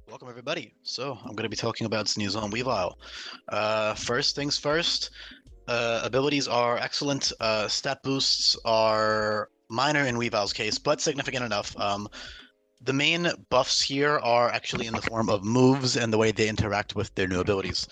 Welcome everybody. So I'm going to be talking about Sneasel and Weavile. First things first, abilities are excellent. Stat boosts are minor in Weavile's case, but significant enough. The main buffs here are actually in the form of moves and the way they interact with their new abilities.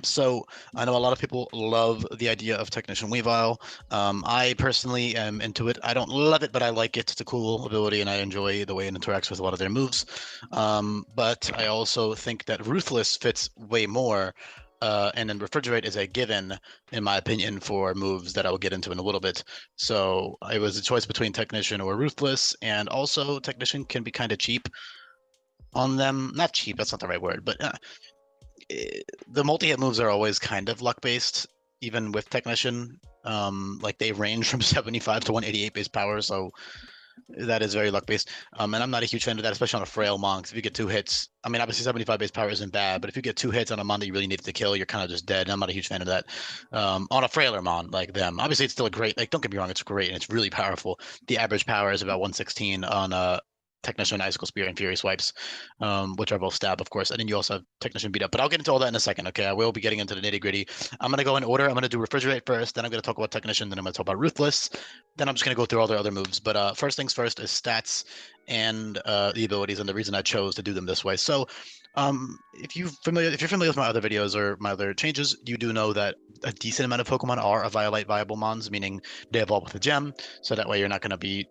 So I know a lot of people love the idea of Technician Weavile. I personally am into it. I don't love it, but I like it. It's a cool ability, and I enjoy the way it interacts with a lot of their moves. But I also think that Ruthless fits way more. And then Refrigerate is a given, in my opinion, for moves that I will get into in a little bit. So it was a choice between Technician or Ruthless, and also Technician can be kind of cheap on them. Not cheap, that's not the right word, but the multi-hit moves are always kind of luck-based, even with Technician. Like they range from 75 to 188 base power, so that is very luck based. And I'm not a huge fan of that, especially on a frail mon. If you get two hits, I mean, obviously 75 base power isn't bad, but if you get two hits on a mon that you really needed to kill, you're kind of just dead. And I'm not a huge fan of that. On a frailer mon like them, obviously it's still a great. Like, don't get me wrong, it's great and it's really powerful. The average power is about 116 on Technician, Icicle Spear, and Fury Swipes, which are both stab, of course. And then you also have Technician beat up. But I'll get into all that in a second, okay? I will be getting into the nitty gritty. I'm going to go in order. I'm going to do Refrigerate first, then I'm going to talk about Technician, then I'm going to talk about Ruthless, then I'm just going to go through all the other moves. But first things first is stats and the abilities, and the reason I chose to do them this way. So if you're familiar with my other videos or my other changes, you do know that a decent amount of Pokemon are a Violite viable mons, meaning they evolve with a gem. So that way they're not going to be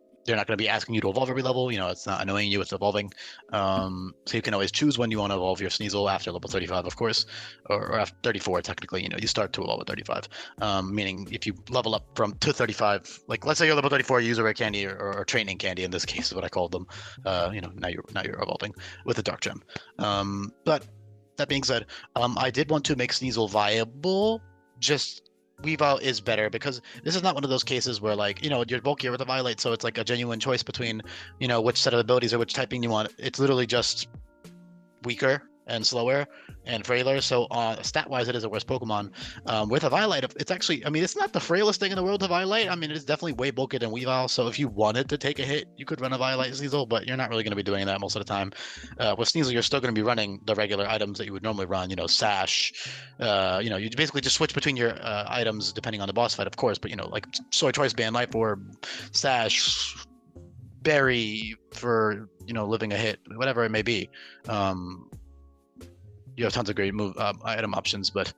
asking you to evolve every level. You know, it's not annoying you, it's evolving. So you can always choose when you want to evolve your Sneasel after level 35, of course, or after 34, technically. You know, you start to evolve at 35. Meaning if you level up to 35, like let's say you're level 34, you use a rare candy or training candy, in this case is what I called them. You know, now you're evolving with a dark gem. But that being said, I did want to make Sneasel viable. Just Weavile is better because this is not one of those cases where, like, you know, you're bulkier with a Violate, so it's like a genuine choice between, you know, which set of abilities or which typing you want. It's literally just weaker and slower and frailer. So stat wise, it is a worse Pokemon. With a Violite, it's actually, I mean, it's not the frailest thing in the world to Violite. I mean, it's definitely way bulkier than Weavile. So if you wanted to take a hit, you could run a Violite Sneasel, but you're not really going to be doing that most of the time. With Sneasel, you're still going to be running the regular items that you would normally run, you know, Sash. You know, you basically just switch between your items depending on the boss fight, of course, but, you know, like Soy Choice Band, Life Orb, Sash, Berry for, you know, living a hit, whatever it may be. You have tons of great move item options, but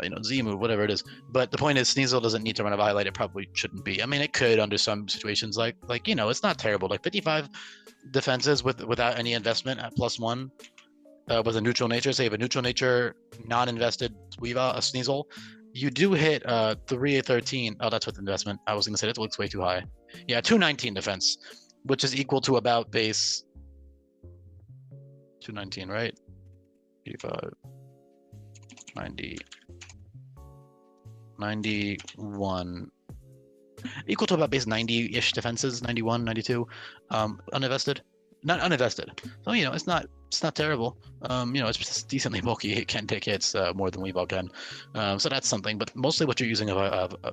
you know, Z move, whatever it is. But the point is, Sneasel doesn't need to run a Violate. It probably shouldn't be. I mean, it could under some situations, like you know, it's not terrible. Like 55 defenses without any investment at +1 with a neutral nature. Say you have a neutral nature, non-invested Weavile, a Sneasel. You do hit 313. Oh, that's with investment. I was gonna say that looks way too high. Yeah, 219 defense, which is equal to about base 219, right? 85, 90, 91, equal to about base 90-ish defenses, 91, 92, uninvested, not uninvested. So, you know, it's not terrible. You know, it's just decently bulky. It can take hits more than Weavile can. So that's something. But mostly what you're using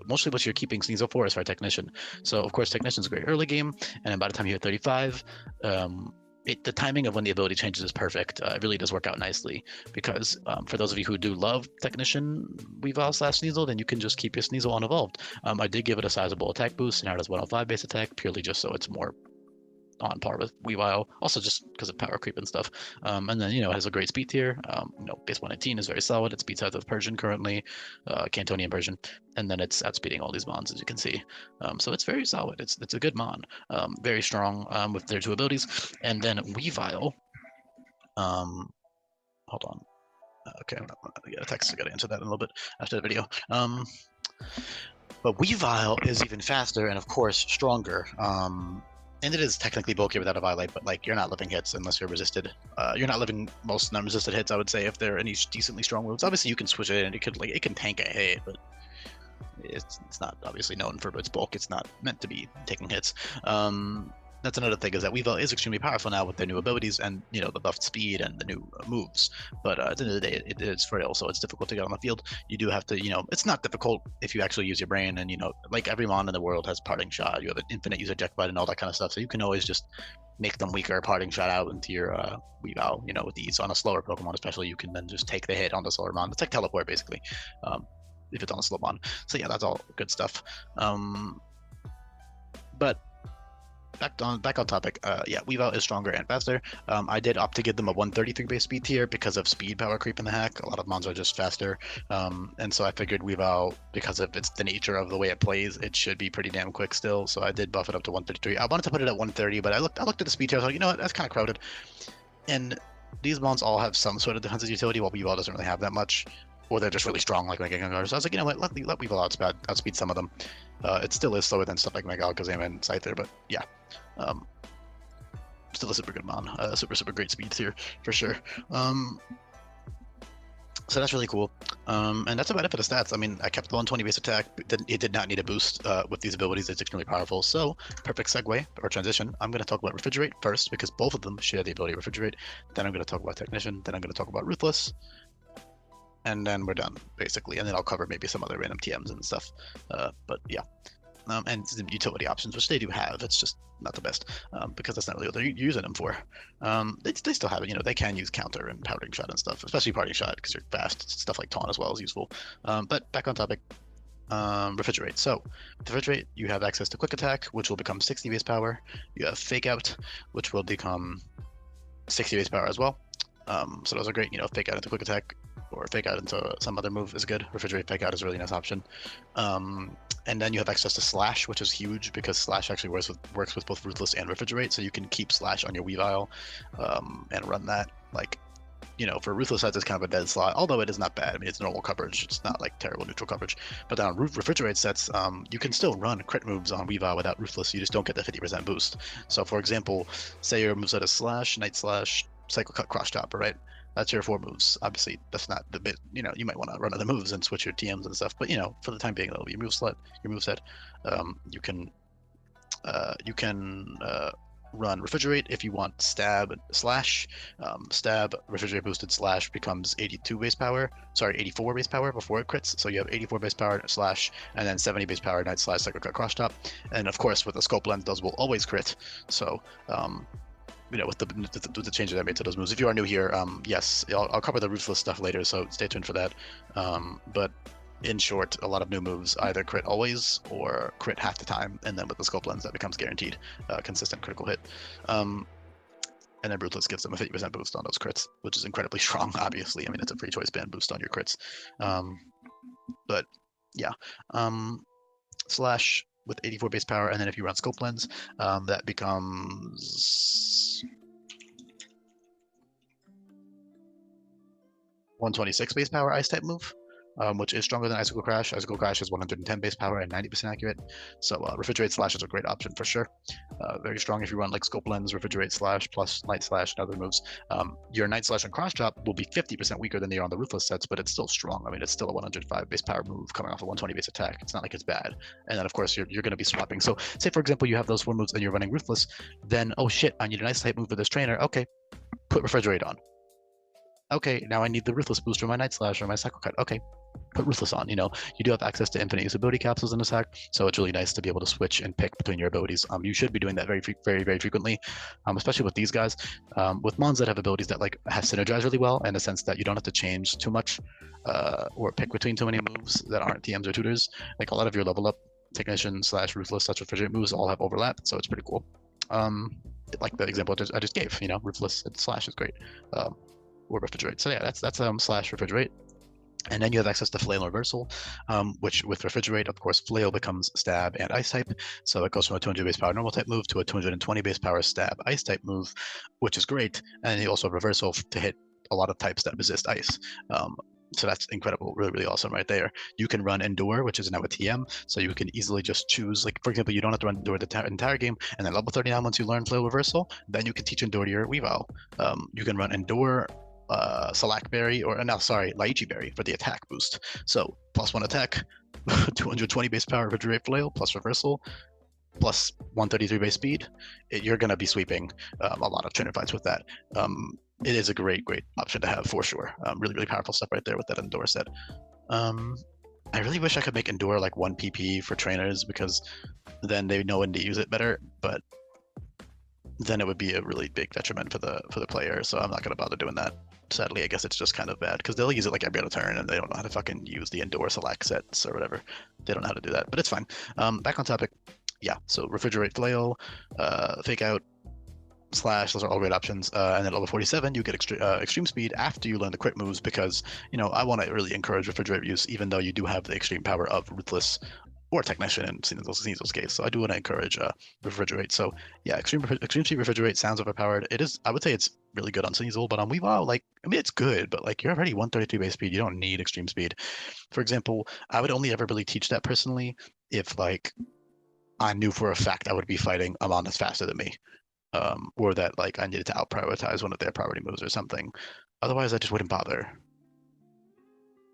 mostly what you're keeping Sneasel for is for Technician. So of course Technician's a great early game, and then by the time you hit 35, the timing of when the ability changes is perfect. It really does work out nicely because for those of you who do love Technician Weavile / Sneasel, then you can just keep your Sneasel unevolved. I did give it a sizable attack boost, and now it has 105 base attack, purely just so it's more on par with Weavile, also just because of power creep and stuff. And then, you know, it has a great speed tier. You know, base 118 is very solid. It speeds out of Persian currently, Cantonian Persian, and then it's outspeeding all these mons, as you can see. So it's very solid. It's a good mon, very strong with their two abilities. And then Weavile, hold on. Okay, I'm gonna get a text. I gotta answer that in a little bit after the video. But Weavile is even faster and, of course, stronger. And it is technically bulky without a Violate, but like you're not living hits unless you're resisted. You're not living most non-resisted hits, I would say, if they're any decently strong moves. Obviously, you can switch it, and it can tank a hit, but it's not obviously known for its bulk. It's not meant to be taking hits. Then that's another thing, is that Weavile is extremely powerful now with their new abilities and, you know, the buffed speed and the new moves. But at the end of the day, it is frail, so it's difficult to get on the field. You do have to, you know, it's not difficult if you actually use your brain, and, you know, like every mon in the world has parting shot. You have an infinite user eject button and all that kind of stuff, so you can always just make them weaker, parting shot out into your Weavile, you know, with ease. On a slower Pokemon especially, you can then just take the hit on the slower mon. It's like teleport, basically, if it's on a slow mon. So yeah, that's all good stuff. But back on topic, yeah, Weavile is stronger and faster. I did opt to give them a 133 base speed tier because of speed power creep in the hack. A lot of mons are just faster, and so I figured Weavile, because of the nature of the way it plays, it should be pretty damn quick still. So I did buff it up to 133. I wanted to put it at 130, but I looked at the speed tier. I was like, you know what, that's kind of crowded. And these mons all have some sort of defensive utility, while Weavile doesn't really have that much. Or they're just really strong, like Mega Gengar. So I was like, you know what, let Weavile outspeed some of them. It still is slower than stuff like Mega Alakazam and Scyther, but yeah. Still a super good mon. Super great speed tier, for sure. So that's really cool. And that's about it for the stats. I mean, I kept the 120 base attack. It did not need a boost with these abilities. It's extremely powerful. So, perfect segue or transition. I'm going to talk about Refrigerate first, because both of them share the ability to Refrigerate. Then I'm going to talk about Technician. Then I'm going to talk about Ruthless. And then we're done, basically. And then I'll cover maybe some other random TMs and stuff. But yeah. And the utility options, which they do have. It's just not the best, because that's not really what they're using them for. They still have it, you know, they can use counter and parting shot and stuff, especially parting shot, because you're fast. Stuff like taunt as well is useful. But back on topic, Refrigerate. So, with Refrigerate, you have access to quick attack, which will become 60 base power. You have fake out, which will become 60 base power as well. So those are great, you know, fake out into quick attack, or fake out into some other move is good. Refrigerate fake out is a really nice option. And then you have access to Slash, which is huge, because Slash actually works with both Ruthless and Refrigerate, so you can keep Slash on your Weavile and run that. Like, you know, for Ruthless sets, it's kind of a dead slot, although it is not bad. I mean, it's normal coverage. It's not like terrible neutral coverage. But then on Refrigerate sets, you can still run crit moves on Weavile without Ruthless. You just don't get the 50% boost. So, for example, say your moveset is Slash, Night Slash, Cycle Cut, Cross Chopper, right? That's your 4 moves. Obviously, that's not the bit. You know, you might want to run other moves and switch your TMs and stuff. But you know, for the time being, that'll be your moveset. You can run Refrigerate if you want Stab Slash. Stab Refrigerate boosted Slash becomes 82 base power. Sorry, 84 base power before it crits. So you have 84 base power Slash, and then 70 base power Night Slash, Cycle Cut, Cross Chop. And of course, with the scope lens, those will always crit. So you know, with the changes I made to those moves. If you are new here, yes, I'll cover the Ruthless stuff later, so stay tuned for that. But in short, a lot of new moves either crit always or crit half the time, and then with the scope lens, that becomes guaranteed consistent critical hit. And then Ruthless gives them a 50% boost on those crits, which is incredibly strong, obviously. I mean, it's a free choice band boost on your crits. But yeah. Slash with 84 base power, and then if you run scope lens, that becomes 126 base power ice type move, which is stronger than Icicle Crash. Icicle Crash is 110 base power and 90% accurate. So Refrigerate Slash is a great option for sure. Very strong if you run like Scope Lens, Refrigerate Slash, plus Night Slash and other moves. Your Night Slash and Cross Chop will be 50% weaker than they are on the Ruthless sets, but it's still strong. I mean, it's still a 105 base power move coming off a 120 base attack. It's not like it's bad. And then of course you're going to be swapping. So say for example you have those 4 moves and you're running Ruthless, then oh shit, I need a nice type move for this trainer. Okay, put Refrigerate on. Okay, now I need the Ruthless boost or my Night Slash or my Cycle Cut. Okay, put Ruthless on. You know, you do have access to infinite usability capsules in this hack, so it's really nice to be able to switch and pick between your abilities. You should be doing that very frequently, especially with these guys. With mons that have abilities that like have synergize really well, in the sense that you don't have to change too much or pick between too many moves that aren't TMs or tutors. Like a lot of your level up Technician / Ruthless / Refrigerate moves all have overlap, so it's pretty cool. Like the example I just gave, you know, Ruthless and Slash is great. Or Refrigerate. So yeah, that's Slash Refrigerate. And then you have access to Flail and Reversal, which with Refrigerate, of course, Flail becomes Stab and Ice type. So it goes from a 200 base power normal type move to a 220 base power Stab Ice type move, which is great. And you also have Reversal to hit a lot of types that resist Ice. So that's incredible, really awesome right there. You can run Endure, which is now a TM, so you can easily just choose, like for example, you don't have to run Endure the entire game, and then level 39 once you learn Flail Reversal, then you can teach Endure to your Weavile. You can run Endure, Salakberry, or no, sorry, Lychee Berry for the attack boost. So +1 attack, 220 base power Refrigerate Flail plus Reversal, plus 133 base speed, you're going to be sweeping a lot of trainer fights with that. It is a great option to have for sure. Really powerful stuff right there with that Endure set. I really wish I could make Endure like 1 PP for trainers, because then they know when to use it better, but then it would be a really big detriment for the player, so I'm not going to bother doing that. Sadly, I guess it's just kind of bad, because they'll use it like every other turn, and they don't know how to fucking use the Endure select sets or whatever. They don't know how to do that, but it's fine. Back on topic. Yeah, so Refrigerate, Flail, Fake Out, Slash, those are all great options. And then at level 47, you get extreme speed after you learn the quick moves, because, you know, I want to really encourage Refrigerate use, even though you do have the extreme power of Ruthless or Technician in Sneasel's case. So I do want to encourage Refrigerate. So yeah, extreme speed Refrigerate sounds overpowered. It is, I would say it's really good on Sneasel, but on Weavile, like, I mean, it's good, but like, you're already 133 base speed. You don't need extreme speed. For example, I would only ever really teach that personally if, like, I knew for a fact I would be fighting a mon that's faster than me. Or that like I needed to out prioritize one of their priority moves or something. Otherwise, I just wouldn't bother.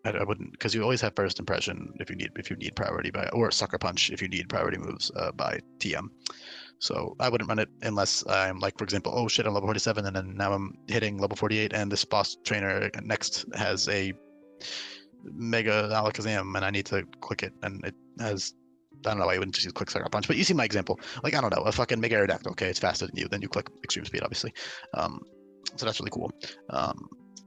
I wouldn't, because you always have first impression if you need priority by, or sucker punch if you need priority moves by TM. So I wouldn't run it unless I'm like, for example, oh shit, I'm level 47, and then now I'm hitting level 48, and this boss trainer next has a Mega Alakazam, and I need to click it, and it has, I don't know why you wouldn't just use quick sucker punch, but you see my example. Like, I don't know, a fucking Mega Aerodactyl, okay, it's faster than you, then you click extreme speed, obviously. So that's really cool.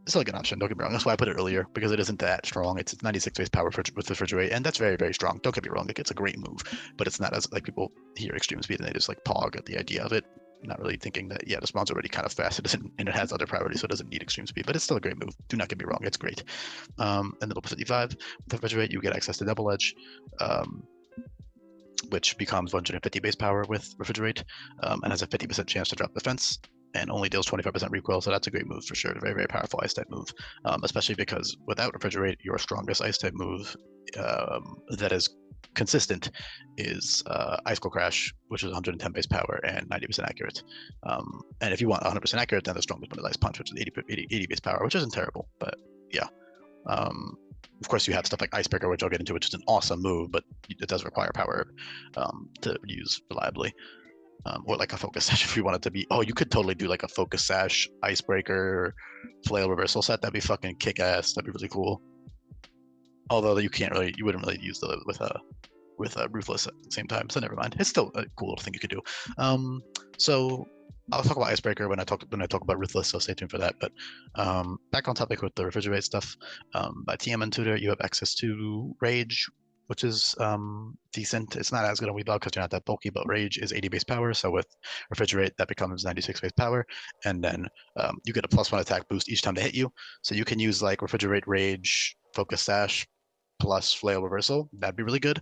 It's still a good option, don't get me wrong. That's why I put it earlier, because it isn't that strong. It's 96 base power with Refrigerate, and that's very strong. Don't get me wrong, like, it's a great move, but it's not as, like, people hear extreme speed and they just like pog at the idea of it, not really thinking that, yeah, the spawn's already kind of fast. It doesn't, and it has other priorities, so it doesn't need extreme speed, but it's still a great move. Do not get me wrong, it's great. And then level 55, with Refrigerate, you get access to Double Edge, which becomes 150 base power with Refrigerate, and has a 50% chance to drop defense, and only deals 25% recoil, so that's a great move for sure. Very powerful ice type move, especially because without Refrigerate, your strongest ice type move that is consistent is Ice Cold Crash, which is 110 base power and 90% accurate. And if you want 100% accurate, then the strongest one is Ice Punch, which is 80 base power, which isn't terrible, but yeah. Of course, you have stuff like Icebreaker, which I'll get into, which is an awesome move, but it does require power to use reliably. Or like a Focus Sash if you want it to be. Oh, you could totally do like a Focus Sash, Icebreaker, Flail Reversal set. That'd be fucking kick-ass. That'd be really cool. Although you wouldn't really use the with Ruthless at the same time, so never mind. It's still a cool little thing you could do. So I'll talk about Icebreaker when I talk about Ruthless, so stay tuned for that. But back on topic with the Refrigerate stuff, by TM and Tutor, you have access to Rage, which is decent. It's not as good on Weavile because you're not that bulky, but Rage is 80 base power, so with Refrigerate, that becomes 96 base power, and then you get a +1 attack boost each time they hit you. So you can use like Refrigerate, Rage, Focus Sash, plus Flail Reversal. That'd be really good.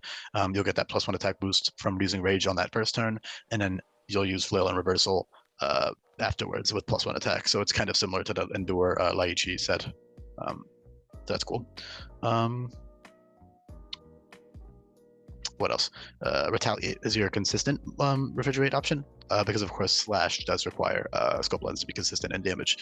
You'll get that +1 attack boost from using Rage on that first turn, and then you'll use Flail and Reversal afterwards with +1 attack. So it's kind of similar to the Endure Laichi set. That's cool. What else? Retaliate is your consistent Refrigerate option, because of course Slash does require Scope Lens to be consistent in damage.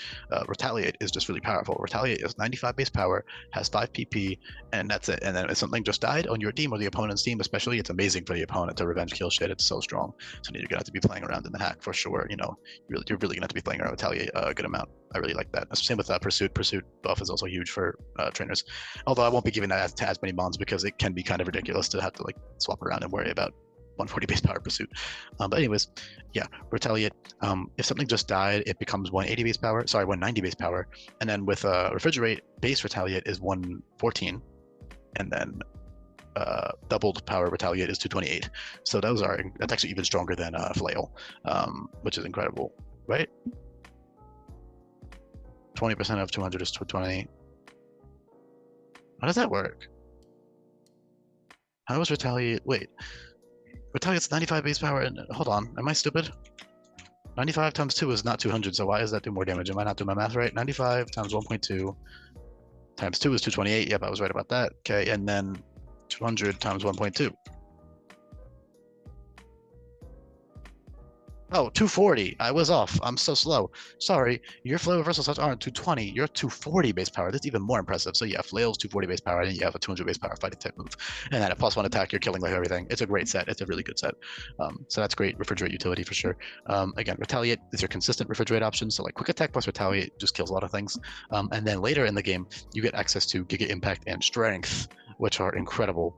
Retaliate is just really powerful. Retaliate is 95 base power, has 5 PP, and that's it. And then if something just died on your team or the opponent's team, especially, it's amazing for the opponent to revenge kill shit. It's so strong. So you're gonna have to be playing around in the hack for sure. You know, you're really gonna have to be playing around Retaliate a good amount. I really like that. Same with Pursuit. Pursuit buff is also huge for trainers. Although I won't be giving that to as many mons because it can be kind of ridiculous to have to like swap around and worry about 140 base power Pursuit. But anyways, yeah, Retaliate. If something just died, it becomes 180 base power. Sorry, 190 base power. And then with Refrigerate, base Retaliate is 114, and then doubled power Retaliate is 228. So that's actually even stronger than Flail, which is incredible, right? 20% of 200 is 220. How does that work? How does Retaliate? Wait, Retaliate's 95 base power, and hold on, am I stupid? 95 times 2 is not 200, so why does that do more damage? Am I not doing my math right? 95 times 1.2 times 2 is 228. Yep, I was right about that. Okay, and then 200 times 1.2. Oh, 240. I was off. I'm so slow. Sorry. Your flail reversal shots aren't 220. You're 240 base power. That's even more impressive. So yeah, flail's 240 base power, and you have a 200 base power fighting type move. And then a +1 attack, you're killing like everything. It's a great set. It's a really good set. So that's great refrigerate utility for sure. Again, retaliate is your consistent refrigerate option. So like quick attack plus retaliate just kills a lot of things. And then later in the game, you get access to Giga Impact and Strength, which are incredible.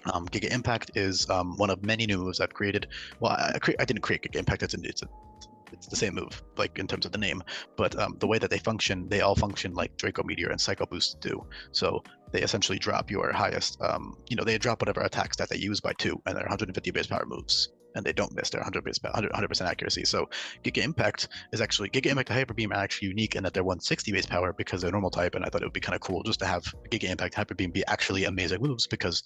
Giga Impact is one of many new moves I've created. Well, I didn't create Giga Impact. It's the same move, like in terms of the name, but the way that they all function like Draco Meteor and Psycho Boost do. So they essentially drop your highest, they drop whatever attack stat they use by 2, and they're 150 base power moves, and they don't miss. They're 100% accuracy. So Giga Impact and Hyper Beam are actually unique in that they're 160 base power because they're normal type, and I thought it would be kind of cool just to have Giga Impact and Hyper Beam be actually amazing moves because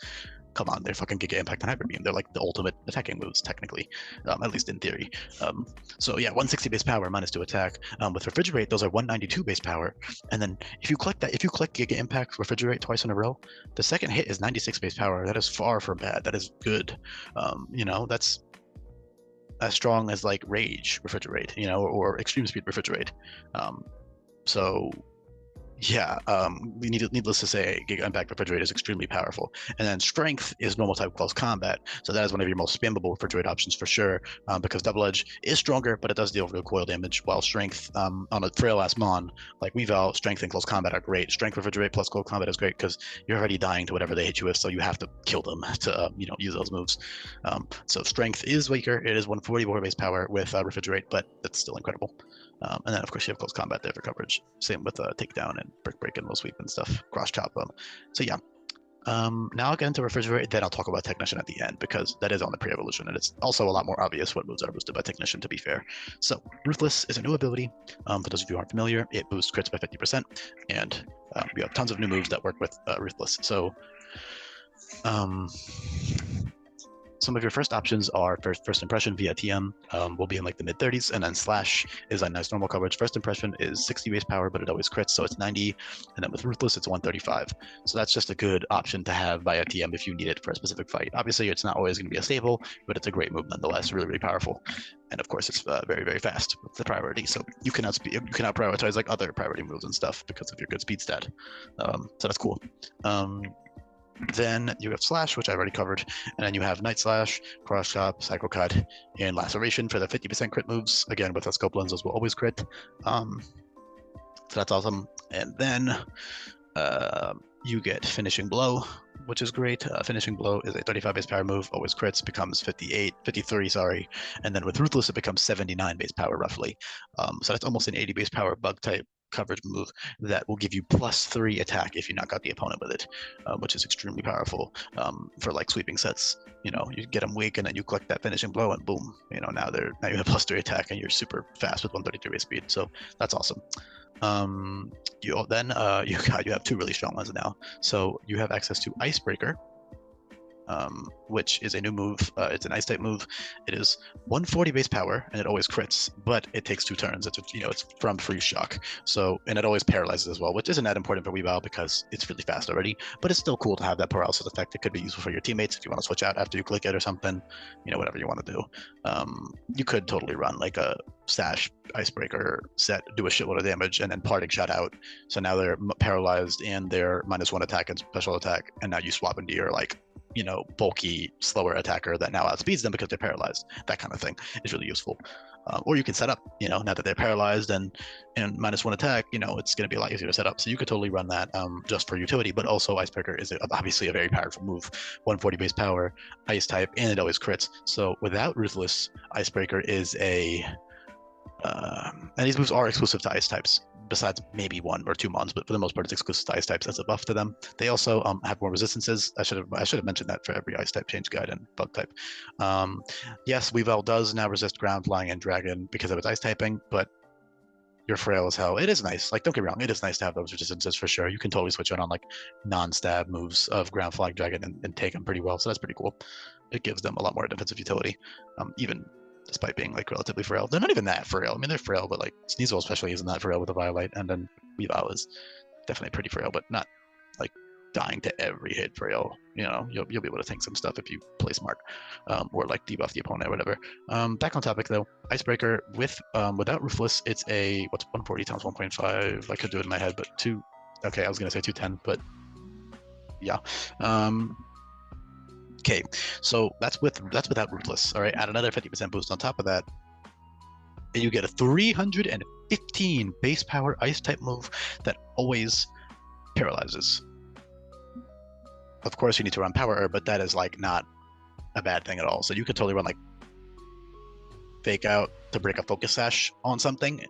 come on, they're fucking Giga Impact and Hyper Beam. They're like the ultimate attacking moves, technically, at least in theory. So yeah, 160 base power, -2 attack. With Refrigerate, those are 192 base power. And then if you click Giga Impact Refrigerate twice in a row, the second hit is 96 base power. That is far from bad. That is good. That's as strong as like Rage Refrigerate, or Extreme Speed Refrigerate. So yeah, needless to say, Giga Impact Refrigerate is extremely powerful. And then Strength is normal type close combat, so that is one of your most spammable Refrigerate options for sure, because Double Edge is stronger, but it does deal recoil damage, while Strength on a frail-ass Mon, like Weavile, Strength and close combat are great. Strength Refrigerate plus close combat is great because you're already dying to whatever they hit you with, so you have to kill them to use those moves. So Strength is weaker. It is 140 more base power with Refrigerate, but it's still incredible. And then, of course, you have close combat there for coverage. Same with takedown and brick break and low sweep and stuff, cross chop. So yeah. Now I'll get into Refrigerate, then I'll talk about Technician at the end because that is on the pre-evolution, and it's also a lot more obvious what moves are boosted by Technician, to be fair. So Ruthless is a new ability. For those of you who aren't familiar, it boosts crits by 50%, and we have tons of new moves that work with Ruthless. So some of your first options are first impression via TM, will be in like the mid 30s, and then slash is a nice normal coverage. First impression is 60 base power, but it always crits, so it's 90, and then with Ruthless it's 135. So that's just a good option to have via TM if you need it for a specific fight. Obviously it's not always going to be a staple, but it's a great move nonetheless, really, really powerful. And of course it's very, very fast with the priority, so you cannot prioritize like other priority moves and stuff because of your good speed stat. So that's cool. Then you have Slash, which I already covered, and then you have Night Slash, Cross Chop, Psycho Cut, and Laceration for the 50% crit moves. Again, with the scope lenses will always crit. So that's awesome. And then you get Finishing Blow, which is great. Finishing Blow is a 35 base power move, always crits, becomes 53, sorry. And then with Ruthless, it becomes 79 base power roughly. So that's almost an 80 base power bug type coverage move that will give you +3 attack if you knock out the opponent with it, which is extremely powerful for like sweeping sets. You get them weak and then you click that Finishing Blow and boom, now you have +3 attack and you're super fast with 133 base speed. So that's awesome. You have 2 really strong ones now. So you have access to Icebreaker, which is a new move. It's an ice type move. It is 140 base power and it always crits, but it takes 2 turns. It's from Freeze Shock. So, and it always paralyzes as well, which isn't that important for Weavile because it's really fast already, but it's still cool to have that paralysis effect. It could be useful for your teammates if you want to switch out after you click it or something, whatever you want to do. You could totally run like a Sash Icebreaker set, do a shitload of damage, and then Parting Shot out. So now they're paralyzed and they're -1 attack and special attack, and now you swap into your like bulky, slower attacker that now outspeeds them because they're paralyzed. That kind of thing is really useful. Or you can set up, now that they're paralyzed and -1 attack, it's going to be a lot easier to set up. So you could totally run that just for utility, but also Icebreaker is obviously a very powerful move. 140 base power, ice type, and it always crits. So without Ruthless, Icebreaker is and these moves are exclusive to ice types, besides maybe 1 or 2 mons, but for the most part it's exclusive to ice types as a buff to them. They also have more resistances. I should have mentioned that for every ice type change guide and bug type. Yes, Weavile does now resist ground, flying, and dragon because of its ice typing, but you're frail as hell. It is nice. Like, don't get me wrong, it is nice to have those resistances for sure. You can totally switch on like non-stab moves of ground, flying, dragon and take them pretty well, so that's pretty cool. It gives them a lot more defensive utility, even despite being like relatively frail. They're not even that frail. I mean, they're frail, but like Sneasel especially isn't that frail with a Violite, and then Weavile is definitely pretty frail, but not like dying to every hit for real. You know, you'll be able to tank some stuff if you play smart, or like debuff the opponent or whatever. Back on topic though, Icebreaker without Ruthless, it's a what's 140 times 1.5. I could do it in my head, but two. Okay, I was gonna say 210, but yeah. Okay, so that's without Ruthless. All right, add another 50% boost on top of that, and you get a 315 base power ice type move that always paralyzes. Of course, you need to run power herb, but that is like not a bad thing at all. So you could totally run like fake out to break a focus sash on something,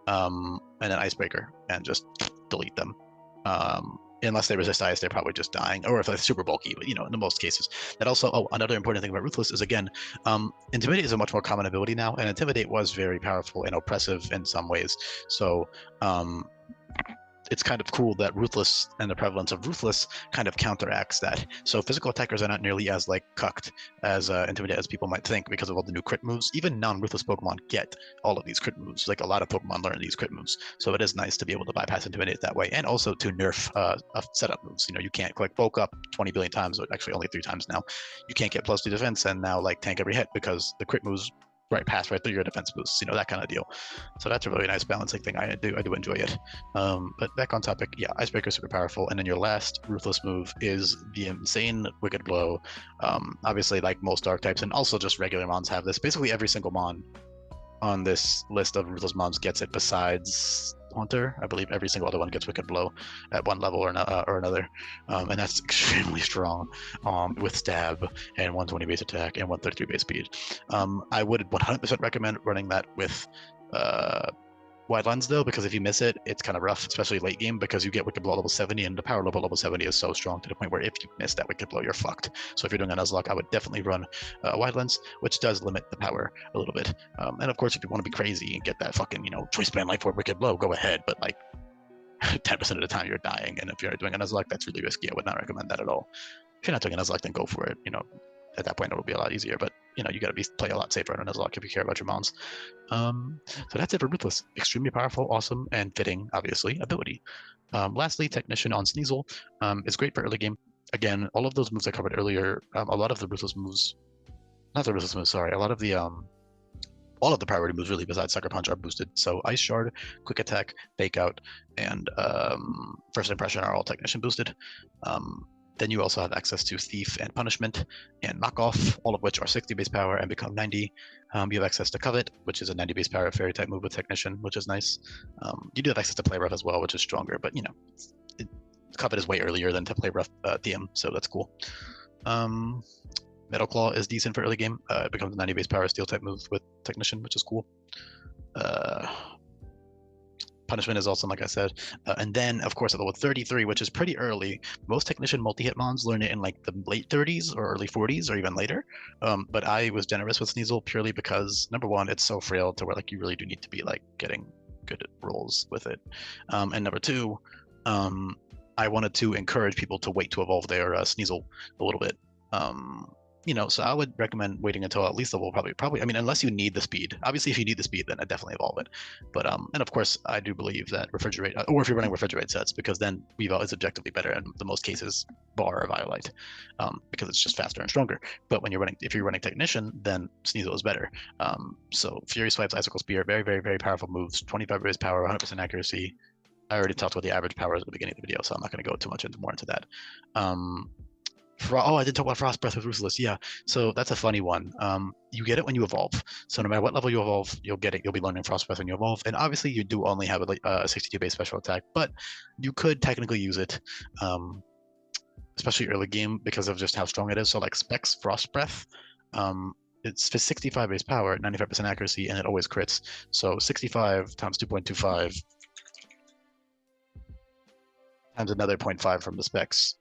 and an icebreaker, and just delete them. Unless they resist ice, they're probably just dying, or if they're super bulky, but you know, in the most cases. That also, oh, another important thing about Ruthless is, again, Intimidate is a much more common ability now, and Intimidate was very powerful and oppressive in some ways. So it's kind of cool that Ruthless and the prevalence of Ruthless kind of counteracts that. So physical attackers are not nearly as like cucked as Intimidate as people might think because of all the new crit moves. Even non-Ruthless Pokemon get all of these crit moves. Like a lot of Pokemon learn these crit moves. So it is nice to be able to bypass Intimidate that way, and also to nerf setup moves. You know, you can't click Bulk Up 20 billion times, or actually only 3 times now. You can't get +2 defense and now like tank every hit because the crit moves pass right through your defense boosts, you know, that kind of deal. So that's a really nice balancing thing. I do enjoy it. But back on topic, yeah, Icebreaker is super powerful, and then your last Ruthless move is the insane Wicked Blow. Obviously, like most archetypes, and also just regular mons have this. Basically, every single mon on this list of Ruthless mons gets it, besides Haunter. I believe every single other one gets Wicked Blow at one level or another, and that's extremely strong with Stab and 120 base attack and 133 base speed. I would 100% recommend running that with Wide Lens though, because if you miss it, it's kind of rough, especially late game, because you get Wicked Blow level 70, and the power level 70 is so strong to the point where if you miss that Wicked Blow, you're fucked. So if you're doing a Nuzlocke, I would definitely run Wide Lens, which does limit the power a little bit. And of course, if you want to be crazy and get that fucking, you know, Choice Band Life Orb Wicked Blow, go ahead, but like 10% of the time you're dying, and if you're doing a Nuzlocke, that's really risky. I would not recommend that at all. If you're not doing a Nuzlocke, then go for it. You know, at that point it'll be a lot easier, but you know, you got to play a lot safer on a Nuzlocke if you care about your mons. So that's it for Ruthless. Extremely powerful, awesome, and fitting, obviously, ability. Lastly, Technician on Sneasel is great for early game. Again, all of those moves I covered earlier, a lot of the Ruthless moves, not the Ruthless moves, sorry, a lot of the all of the priority moves really besides Sucker Punch are boosted. So Ice Shard, Quick Attack, Fake Out, and First Impression are all Technician boosted. Then you also have access to Thief and Punishment and Knockoff, all of which are 60 base power and become 90. You have access to Covet, which is a 90 base power fairy type move with Technician, which is nice. You do have access to Play Rough as well, which is stronger, but you know, Covet is way earlier than to Play Rough TM, so that's cool. Metal Claw is decent for early game. It becomes a 90 base power steel type move with Technician, which is cool. Punishment is awesome, like I said. And then, of course, at level 33, which is pretty early, most Technician multi-hit mons learn it in like the late 30s or early 40s or even later. But I was generous with Sneasel purely because, number one, it's so frail to where like you really do need to be like getting good rolls with it. And number two, I wanted to encourage people to wait to evolve their Sneasel a little bit. You know, so I would recommend waiting until at least level probably. I mean, unless you need the speed. Obviously, if you need the speed, then I definitely evolve it. But and of course, I do believe that Refrigerate, or if you're running Refrigerate sets, because then Weavile is objectively better in the most cases, bar Violite, because it's just faster and stronger. But when if you're running Technician, then Sneasel is better. So Fury Swipes, Icicle Spear, very, very, very powerful moves. 25 base power, 100% accuracy. I already talked about the average powers at the beginning of the video, so I'm not going to go too much more into that. I did talk about Frost Breath with Ruthless. Yeah, so that's a funny one. You get it when you evolve. So no matter what level you evolve, you'll get it. You'll be learning Frost Breath when you evolve. And obviously, you do only have a 62 base special attack, but you could technically use it, especially early game because of just how strong it is. So like Specs Frost Breath, it's 65 base power, 95% accuracy, and it always crits. So 65 times 2.25 times another 0.5 from the Specs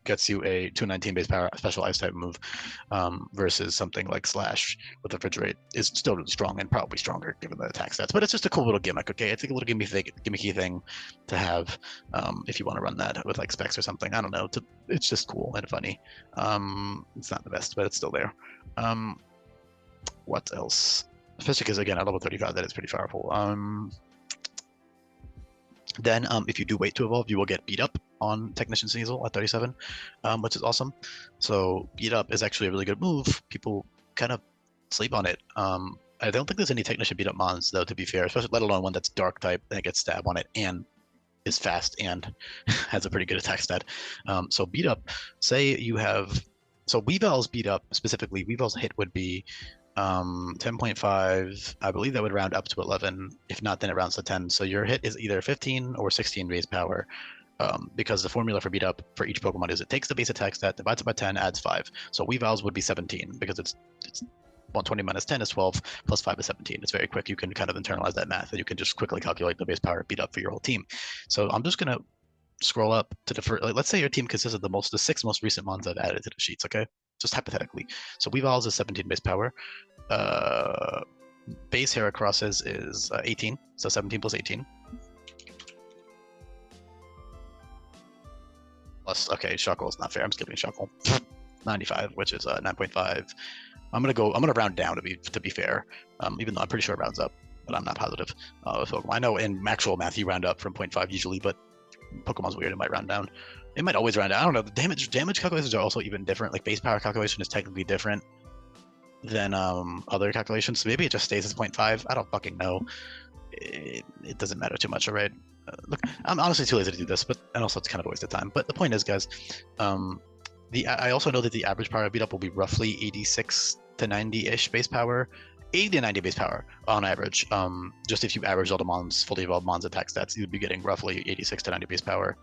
gets you a 219 base power special ice type move, versus something like Slash with Refrigerate is still really strong and probably stronger given the attack stats. But it's just a cool little gimmick, okay? It's like a little gimmicky thing to have if you want to run that with like Specs or something. I don't know. It's just cool and funny. It's not the best, but it's still there. What else? Especially because again, at level 35, that is pretty powerful. Then if you do wait to evolve, you will get beat up on Technician Sneasel at 37, which is awesome. So Beat Up is actually a really good move. People kind of sleep on it. I don't think there's any Technician Beat Up mons though, to be fair, especially let alone one that's Dark type and gets stab on it and is fast and has a pretty good attack stat. So Beat Up, say you have, so Weavile's Beat Up specifically, Weavile's hit would be 10.5. I believe that would round up to 11. If not, then it rounds to 10. So your hit is either 15 or 16 base power. Because the formula for Beat Up for each Pokemon is it takes the base attack stat, divides it by 10, adds 5. So Weavile's would be 17 because it's 120 minus 10 is 12, plus 5 is 17. It's very quick. You can kind of internalize that math and you can just quickly calculate the base power Beat Up for your whole team. So I'm just going to scroll up to the first, let's say your team consists of the 6 most recent mons I've added to the sheets, okay? Just hypothetically. So Weavile's is 17 base power. Base Heracross's is 18, so 17 plus 18. Plus, okay, Shuckle is not fair. I'm skipping Shuckle. 95, which is 9.5. I'm gonna round down to be fair. Even though I'm pretty sure it rounds up, but I'm not positive. So I know in actual math you round up from 0.5 usually, but Pokemon's weird. It might round down. It might always round down. I don't know. The damage calculations are also even different. Like base power calculation is technically different than other calculations. So maybe it just stays as 0.5. I don't fucking know. It doesn't matter too much, all right? Look, I'm honestly too lazy to do this, and also it's kind of a waste of time. But the point is, guys, I also know that the average power of Beat Up will be roughly 86 to 90-ish base power, 80 to 90 base power on average. Just if you average all the mons, fully evolved mons attack stats, you'd be getting roughly 86 to 90 base power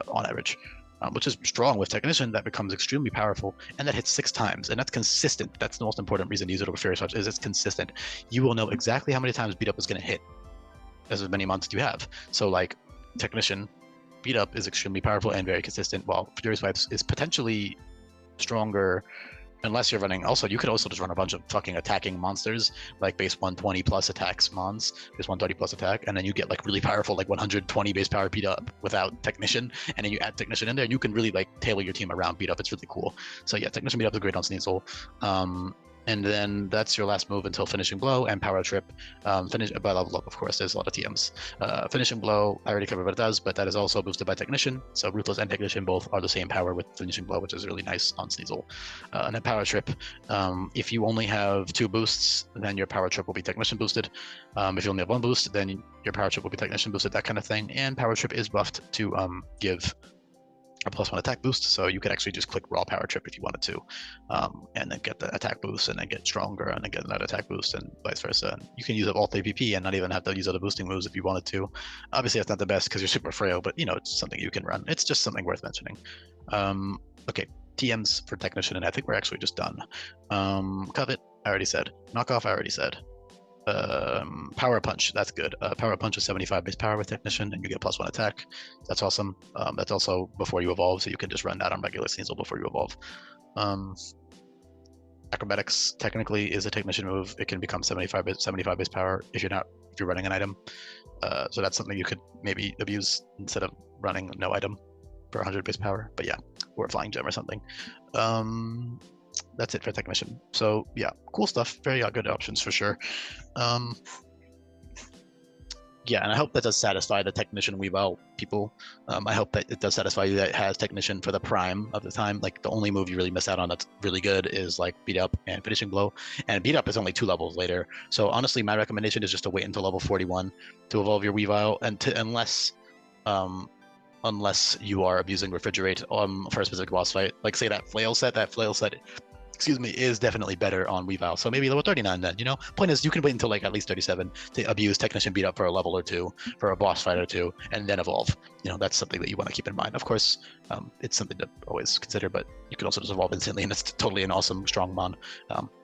on average. Which is strong with Technician. That becomes extremely powerful, and that hits 6 times, and that's consistent. That's the most important reason to use it over Fairy Touch, is it's consistent. You will know exactly how many times Beat Up is going to hit as many mons you have. So like Technician, Beat Up is extremely powerful and very consistent, while Fury Swipes is potentially stronger unless you're running. Also, you could also just run a bunch of fucking attacking monsters, like base 120 plus attacks mons, base 130 plus attack, and then you get like really powerful, like 120 base power Beat Up without Technician, and then you add Technician in there, and you can really like tailor your team around Beat Up. It's really cool. So yeah, Technician Beat Up is great on Sneasel. And then that's your last move until Finishing Blow and Power Trip. Finish by level up, of course. There's a lot of TMs. Finishing Blow, I already covered what it does, but that is also boosted by Technician. So Ruthless and Technician both are the same power with Finishing Blow, which is really nice on Sneasel. And then Power Trip. If you only have 2 boosts, then your Power Trip will be Technician boosted. If you only have 1 boost, then your Power Trip will be Technician boosted, that kind of thing. And Power Trip is buffed to give a +1 attack boost, so you could actually just click raw Power Trip if you wanted to, and then get the attack boost, and then get stronger, and then get another attack boost, and vice versa. And you can use up all 3 PP and not even have to use other boosting moves if you wanted to. Obviously, that's not the best because you're super frail, but you know, it's something you can run. It's just something worth mentioning. Okay, TMs for Technician, and I think we're actually just done. Covet, I already said. Knockoff, I already said. Power Punch, that's good. Power Punch is 75 base power with Technician, and you get +1 attack. That's awesome. That's also before you evolve, so you can just run that on regular Sneasel before you evolve. Acrobatics technically is a Technician move. It can become 75 base power if you're running an item. So that's something you could maybe abuse instead of running no item for 100 base power. But yeah, or a Flying Gem or something. That's it for Technician. So yeah, cool stuff. Very good options for sure. Yeah, and I hope that does satisfy the Technician Weavile people. I hope that it does satisfy you that it has Technician for the prime of the time. Like the only move you really miss out on that's really good is like Beat Up and Finishing Blow. And Beat Up is only 2 levels later. So honestly, my recommendation is just to wait until level 41 to evolve your Weavile, and unless you are abusing Refrigerate for a specific boss fight. Like say that flail set, excuse me, is definitely better on Weavile. So maybe level 39 then, you know? Point is, you can wait until like at least 37 to abuse Technician Beat Up for a level or 2, for a boss fight or 2, and then evolve. You know, that's something that you want to keep in mind. Of course, it's something to always consider, but you can also just evolve instantly, and it's totally an awesome, strong mon.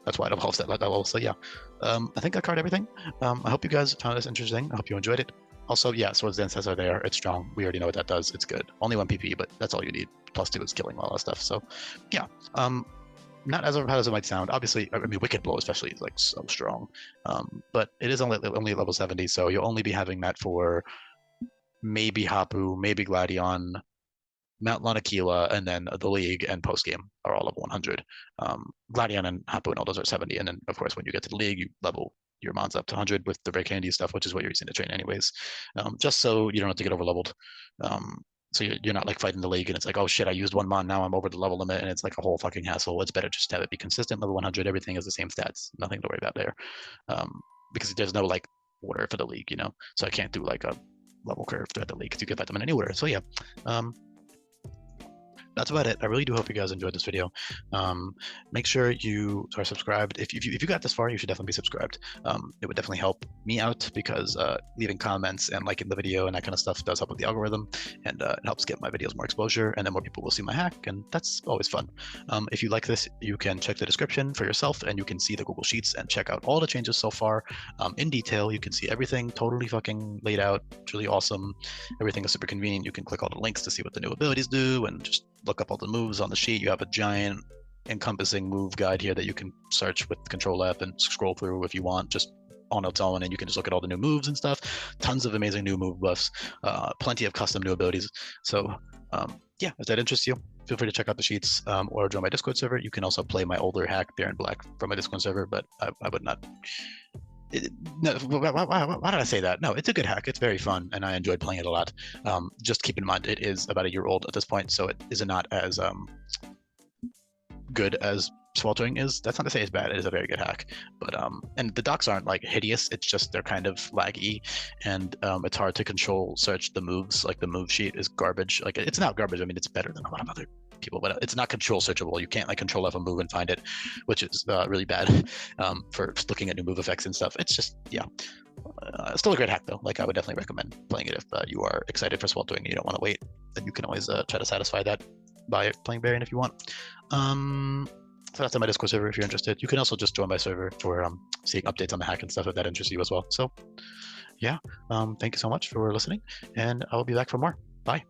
That's why it evolves at that level. So yeah, I think I covered everything. I hope you guys found this interesting. I hope you enjoyed it. Also, yeah, Swords Dance are there. It's strong. We already know what that does. It's good. Only 1 PP, but that's all you need. +2 is killing all that stuff. So yeah, not as overpowered as it might sound. Obviously, I mean, Wicked Blow especially is like so strong, but it is only level 70, so you'll only be having that for maybe Hapu, maybe Gladion, Mount Lanakila, and then the League and post game are all level 100. Gladion and Hapu and all those are 70, and then of course when you get to the League, you level your mons up to 100 with the Rare Candy stuff, which is what you're using to train anyways, just so you don't have to get over leveled. So you're not like fighting the league and it's like, oh shit, I used one mon, now I'm over the level limit, and it's like a whole fucking hassle. It's better just to have it be consistent, level 100, everything is the same stats, nothing to worry about there. Because there's no like order for the league, you know? So I can't do like a level curve throughout the league because you can fight them in any order. So yeah, that's about it. I really do hope you guys enjoyed this video. Make sure you are subscribed. If you got this far, you should definitely be subscribed. It would definitely help me out because leaving comments and liking the video and that kind of stuff does help with the algorithm, and it helps get my videos more exposure, and then more people will see my hack, and that's always fun. If you like this, you can check the description for yourself, and you can see the Google Sheets and check out all the changes so far in detail. You can see everything totally fucking laid out. It's really awesome. Everything is super convenient. You can click all the links to see what the new abilities do, and just look up all the moves on the sheet. You have a giant encompassing move guide here that you can search with the control app and scroll through if you want, just on its own, and you can just look at all the new moves and stuff. Tons of amazing new move buffs, plenty of custom new abilities. So yeah, if that interests you, feel free to check out the sheets or join my Discord server. You can also play my older hack there in black from my Discord server, but I would not. No, why did I say that? No, it's a good hack. It's very fun, and I enjoyed playing it a lot. Just keep in mind, it is about a year old at this point, so it is not as good as Sweltering is. That's not to say it's bad. It is a very good hack, but and the docs aren't like hideous. It's just they're kind of laggy, and it's hard to control search the moves. Like the move sheet is garbage. Like it's not garbage. I mean, it's better than a lot of other people, but it's not control searchable. You can't like control F a move and find it, which is really bad for looking at new move effects and stuff. It's just, yeah, still a great hack though. Like I would definitely recommend playing it if you are excited for Sweltering and you don't want to wait. Then you can always try to satisfy that by playing Variant if you want. So that's on my Discord server if you're interested. You can also just join my server for seeing updates on the hack and stuff if that interests you as well. So yeah, thank you so much for listening, and I will be back for more. Bye.